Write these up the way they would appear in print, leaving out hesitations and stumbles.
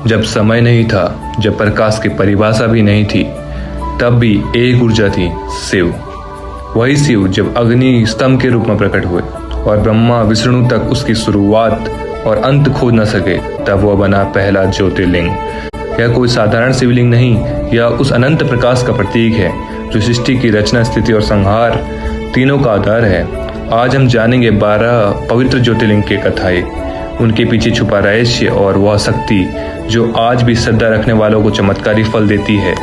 जब समय नहीं था, जब प्रकाश की परिभाषा भी नहीं थी, तब भी एक ऊर्जा थी, शिव। वही शिव जब अग्नि स्तंभ के रूप में प्रकट हुए और ब्रह्मा विष्णु तक उसकी शुरुआत और अंत खोज न सके, तब वह बना पहला ज्योतिर्लिंग। यह कोई साधारण शिवलिंग नहीं, यह उस अनंत प्रकाश का प्रतीक है जो सृष्टि की रचना, स्थिति और संहार तीनों का आधार है। आज हम जानेंगे 12 पवित्र ज्योतिर्लिंग की कथाएं, उनके पीछे छुपा रहस्य और वह शक्ति जो आज भी श्रद्धा रखने वालों को चमत्कारी फल देती है।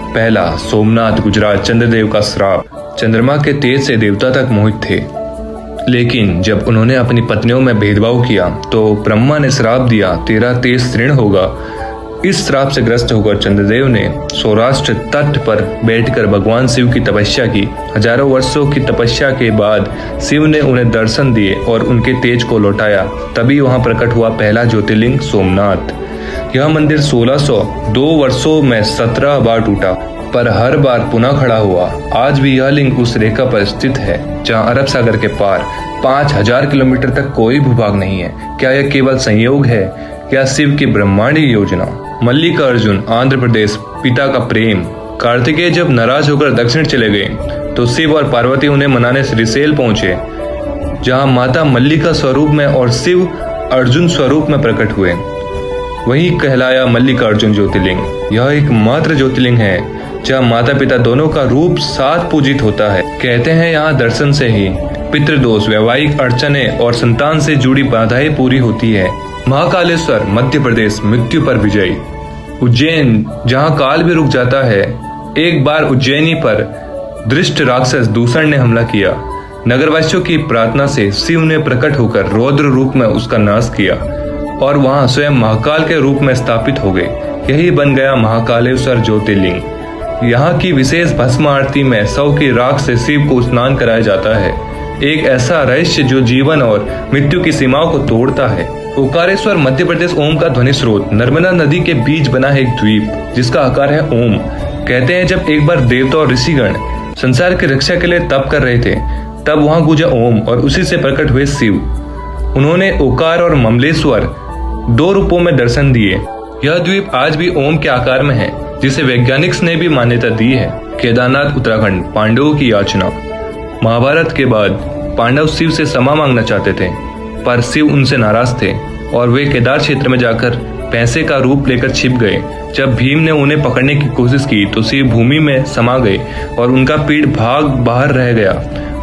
पहला, सोमनाथ, गुजरात। चंद्रदेव का श्राप। चंद्रमा के तेज से देवता तक मोहित थे, लेकिन जब उन्होंने अपनी पत्नियों में भेदभाव किया तो ब्रह्मा ने श्राप दिया, तेरा तेज ऋण होगा। इस श्राप से ग्रस्त होकर चंद्रदेव ने सौराष्ट्र तट पर बैठकर भगवान शिव की तपस्या की। हजारों वर्षों की तपस्या के बाद शिव ने उन्हें दर्शन दिए और उनके तेज को लौटाया। तभी वहां प्रकट हुआ पहला ज्योतिर्लिंग, सोमनाथ। यह मंदिर 1602 वर्षों में 17 बार टूटा, पर हर बार पुनः खड़ा हुआ। आज भी यह लिंग उस रेखा पर स्थित है जहां अरब सागर के पार 5000 किलोमीटर तक कोई भूभाग नहीं है। क्या यह केवल संयोग है या शिव की ब्रह्मांडीय योजना? मल्लिकार्जुन, आंध्र प्रदेश। पिता का प्रेम। कार्तिकेय जब नाराज होकर दक्षिण चले गए तो शिव और पार्वती उन्हें मनाने श्रीशैल पहुंचे, जहां माता मल्लिका स्वरूप में और शिव अर्जुन स्वरूप में प्रकट हुए। वही कहलाया मल्लिकार्जुन ज्योतिर्लिंग। यह एक मात्र ज्योतिर्लिंग है जहाँ माता पिता दोनों का रूप साथ पूजित होता है। कहते हैं यहाँ दर्शन से ही पितृदोष, वैवाहिक अड़चने और संतान से जुड़ी बाधाएं पूरी होती है। महाकालेश्वर, मध्य प्रदेश। मृत्यु पर विजय। उज्जैन, जहाँ काल भी रुक जाता है। एक बार उज्जैनी पर दृष्ट राक्षस दूषण ने हमला किया। नगरवासियों की प्रार्थना से शिव ने प्रकट होकर रौद्र रूप में उसका नाश किया और वहां स्वयं महाकाल के रूप में स्थापित हो गए। यही बन गया महाकालेश्वर ज्योतिर्लिंग। यहाँ की विशेष भस्म आरती में 100 की राख से शिव को स्नान कराया जाता है, एक ऐसा रहस्य जो जीवन और मृत्यु की सीमाओं को तोड़ता है। ओंकारेश्वर, मध्य प्रदेश। ओम का ध्वनि स्रोत। नर्मदा नदी के बीच बना है एक द्वीप जिसका आकार है ओम। कहते हैं जब एक बार देवता और ऋषिगण संसार की रक्षा के लिए तप कर रहे थे, तब वहां गूंजा ओम और उसी से प्रकट हुए शिव। उन्होंने ओकार और ममलेश्वर 2 रूपों में दर्शन दिए। यह द्वीप आज भी ओम के आकार में है, जिसे वैज्ञानिक ने भी मान्यता दी है। केदारनाथ, उत्तराखंड। पांडवों की याचना। महाभारत के बाद पांडव शिव से क्षमा मांगना चाहते थे, पर शिव उनसे नाराज थे और वे केदार क्षेत्र में जाकर पैसे का रूप लेकर छिप गए। जब भीम ने उन्हें पकड़ने की कोशिश की तो शिव भूमि में समा गए और उनका पीठ भाग बाहर रह गया।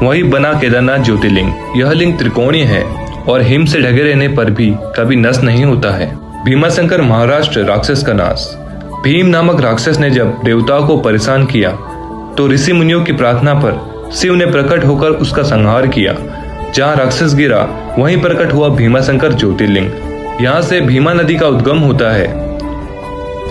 वही बना केदारनाथ ज्योतिर्लिंग। यह लिंग त्रिकोणीय है और हिम से ढके रहने पर भी कभी नष्ट नहीं होता है। भीमाशंकर, महाराष्ट्र। राक्षस का नाश। भीम नामक राक्षस ने जब देवताओं को परेशान किया तो ऋषि मुनियों की प्रार्थना पर शिव ने प्रकट होकर उसका संहार किया। जहाँ राक्षस गिरा वहीं प्रकट हुआ भीमाशंकर ज्योतिर्लिंग। यहाँ से भीमा नदी का उद्गम होता है।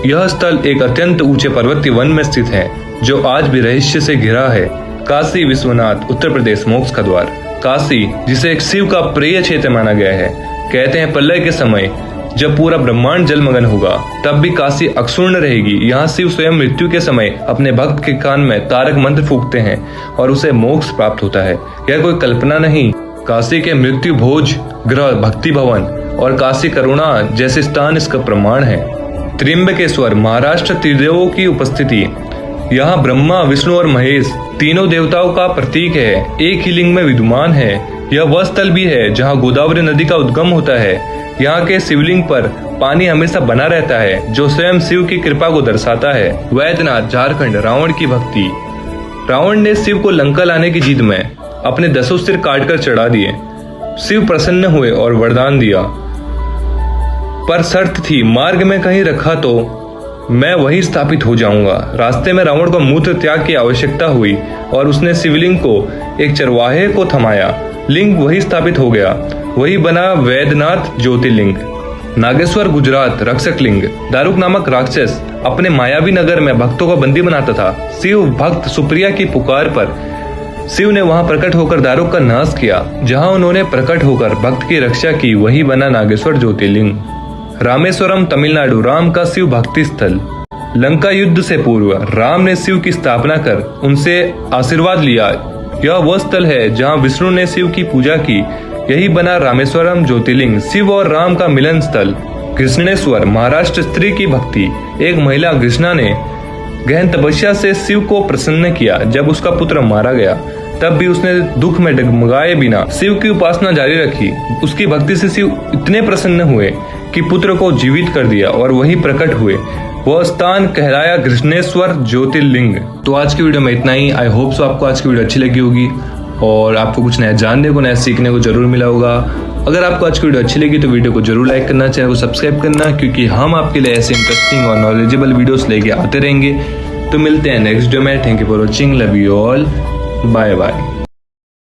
यह स्थल एक अत्यंत ऊंचे पर्वतीय वन में स्थित है जो आज भी रहस्य से घिरा है। काशी विश्वनाथ, उत्तर प्रदेश। मोक्ष का द्वार। काशी, जिसे एक शिव का प्रिय क्षेत्र माना गया है। कहते हैं प्रलय के समय जब पूरा ब्रह्मांड जलमग्न होगा तब भी काशी अक्षुण्ण रहेगी। यहाँ शिव स्वयं मृत्यु के समय अपने भक्त के कान में तारक मंत्र फूंकते हैं और उसे मोक्ष प्राप्त होता है। यह कोई कल्पना नहीं। काशी के मृत्यु भोज ग्रह, भक्ति भवन और काशी करुणा जैसे स्थान इसका प्रमाण है। त्र्यंबकेश्वर, महाराष्ट्र। त्रिदेवों की उपस्थिति। यहाँ ब्रह्मा, विष्णु और महेश तीनों देवताओं का प्रतीक है, एक ही लिंग में विद्यमान है। यह वह स्थल भी है जहाँ गोदावरी नदी का उद्गम होता है। यहाँ के शिवलिंग पर पानी हमेशा बना रहता है, जो स्वयं शिव की कृपा को दर्शाता है। वैद्यनाथ, झारखंड। रावण की भक्ति। रावण ने शिव को लंका लाने की जिद में अपने 10 सिर काटकर चढ़ा दिए। शिव प्रसन्न हुए और वरदान दिया, पर शर्त थी, मार्ग में कहीं रखा तो मैं वही स्थापित हो जाऊंगा। रास्ते में रावण को मूत्र त्याग की आवश्यकता हुई और उसने शिवलिंग को एक चरवाहे को थमाया। लिंग वही स्थापित हो गया। वही बना वैद्यनाथ ज्योतिर्लिंग। नागेश्वर, गुजरात। रक्षक लिंग। दारुक नामक राक्षस अपने मायावी नगर में भक्तों को बंदी बनाता था। शिव भक्त सुप्रिया की पुकार पर शिव ने वहां प्रकट होकर दारुक का नाश किया। जहां उन्होंने प्रकट होकर भक्त की रक्षा की, वही बना नागेश्वर ज्योतिर्लिंग। रामेश्वरम, तमिलनाडु। राम का शिव भक्ति स्थल। लंका युद्ध से पूर्व राम ने शिव की स्थापना कर उनसे आशीर्वाद लिया। यह वह स्थल है जहां विष्णु ने शिव की पूजा की। यही बना रामेश्वरम ज्योतिर्लिंग, शिव और राम का मिलन स्थल। कृष्णेश्वर महाराष्ट्र स्त्री की भक्ति। एक महिला कृष्णा ने गहन तपस्या से शिव को प्रसन्न किया। जब उसका पुत्र मारा गया तब भी उसने दुख में डगमगाए बिना शिव की उपासना जारी रखी। उसकी भक्ति से शिव इतने प्रसन्न हुए कि पुत्र को जीवित कर दिया और वही प्रकट हुए। वह स्थान कहलाया कृष्णेश्वर ज्योतिर्लिंग। तो आज की वीडियो में इतना ही। आई होप सो आपको आज की वीडियो अच्छी लगी होगी और आपको कुछ नया जानने को, नया सीखने को जरूर मिला होगा। अगर आपको आज की वीडियो अच्छी लगी तो वीडियो को जरूर लाइक करना, चैनल को सब्सक्राइब करना, क्योंकि हम आपके लिए ऐसे इंटरेस्टिंग और नॉलेजेबल वीडियोस लेके आते रहेंगे। तो मिलते हैं नेक्स्ट वीडियो में। Thank you for watching, love you all, bye bye.